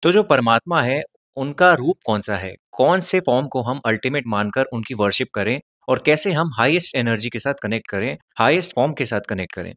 तो जो परमात्मा है, उनका रूप कौन-सा है? कौन से फ़ॉर्म को हम अल्टीमेट मानकर उनकी वर्शिप करें और कैसे हम हाईएस्ट एनर्जी के साथ कनेक्ट करें, हाईएस्ट फ़ॉर्म के साथ कनेक्ट करें?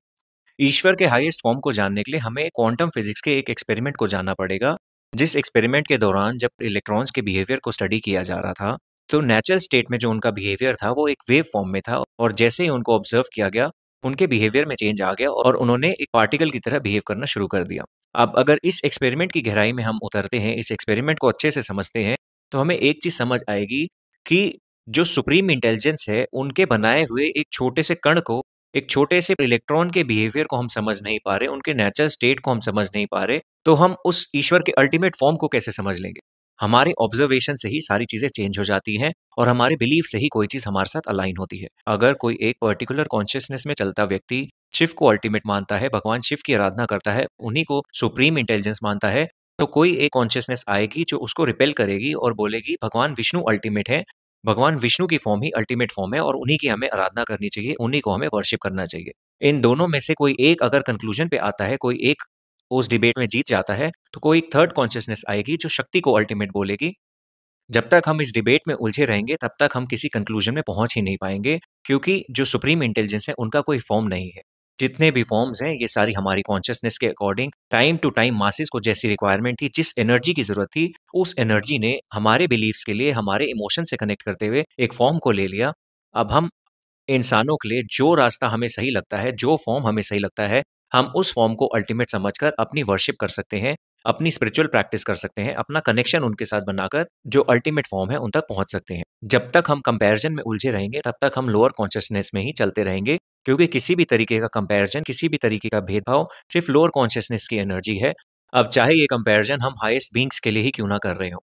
ईश्वर के हाईएस्ट फ़ॉर्म को जानने के लिए हमें क्वांटम फिज़िक्स के एक एक्सपेरिमेंट को जानना पड़ेगा, जिस एक्सपेरिमेंट के दौरान जब इलेक्ट्रॉन्स के बिहेवियर को स्टडी किया जा रहा था, तो नेचुरल स्टेट में जो उनका बिहेवियर था, वो एक वेव फ़ॉर्म में था और जैसे ही उनको ऑब्ज़र्व किया गया, उनके बिहेवियर में चेंज आ गया और उन्होंने एक पार्टिकल की तरह बिहेव करना शुरू कर दिया। अब अगर इस एक्सपेरिमेंट की गहराई में हम उतरते हैं, इस एक्सपेरिमेंट को अच्छे से समझते हैं, तो हमें एक चीज़ समझ आएगी कि जो सुप्रीम इंटेलिजेंस है, उनके बनाए हुए एक छोटे से कण को, एक छोटे से इलेक्ट्रॉन के बिहेवियर को हम समझ नहीं पा रहे, उनके नेचुरल स्टेट को हम समझ नहीं पा रहे, तो हम उस ईश्वर के अल्टीमेट फॉर्म को कैसे समझ लेंगे? हमारे ऑब्जर्वेशन से ही सारी चीज़ें चेंज हो जाती हैं और हमारे बिलीफ से ही कोई चीज़ हमारे साथ अलाइन होती है। अगर कोई एक पर्टिकुलर कॉन्शियसनेस में चलता व्यक्ति शिव को अल्टीमेट मानता है, भगवान शिव की आराधना करता है, उन्हीं को सुप्रीम इंटेलिजेंस मानता है, तो कोई एक कॉन्शियसनेस आएगी जो उसको रिपेल करेगी और बोलेगी भगवान विष्णु अल्टीमेट है, भगवान विष्णु की फॉर्म ही अल्टीमेट फॉर्म है और उन्हीं की हमें आराधना करनी चाहिए, उन्हीं को हमें वर्शिप करना चाहिए। इन दोनों में से कोई एक अगर कंक्लूजन पे आता है, कोई एक उस डिबेट में जीत जाता है, तो कोई एक थर्ड कॉन्शियसनेस आएगी जो शक्ति को अल्टीमेट बोलेगी। जब तक हम इस डिबेट में उलझे रहेंगे, तब तक हम किसी कंक्लूजन में पहुँच ही नहीं पाएँगे, क्योंकि जो सुप्रीम इंटेलिजेंस है, उनका कोई फॉर्म नहीं है। जितने भी फॉर्म्स हैं, ये सारी हमारी कॉन्शसनेस के according time to time masses को जैसी रिक्वायरमेंट थी, जिस एनर्जी की ज़रूरत थी, उस एनर्जी ने हमारे बिलीफ्स के लिए, हमारे इमोशन से कनेक्ट करते हुए एक फॉर्म को ले लिया। अब हम इंसानों के लिए जो रास्ता हमें सही लगता है, जो फ़ॉर्म हमें सही लगता है, हम उस फ़ॉर्म को अल्टीमेट समझकर अपनी वर्शिप कर सकते हैं, अपनी स्पिरिचुअल प्रैक्टिस कर सकते हैं, अपना कनेक्शन उनके साथ बनाकर जो अल्टीमेट फ़ॉर्म है, उन तक पहुँच सकते हैं। जब तक हम कंपैरिज़न में उलझे रहेंगे, तब तक हम लोअर कॉन्शसनेस में ही चलते रहेंगे, क्योंकि किसी भी तरीके का कंपैरिज़न, किसी भी तरीके का भेदभाव सिर्फ़ लोअर कॉन्शसनेस की एनर्जी है। अब चाहे ये कंपैरिज़न हम हाईएस्ट बीइंग्स के लिए ही क्यों ना कर रहे हों।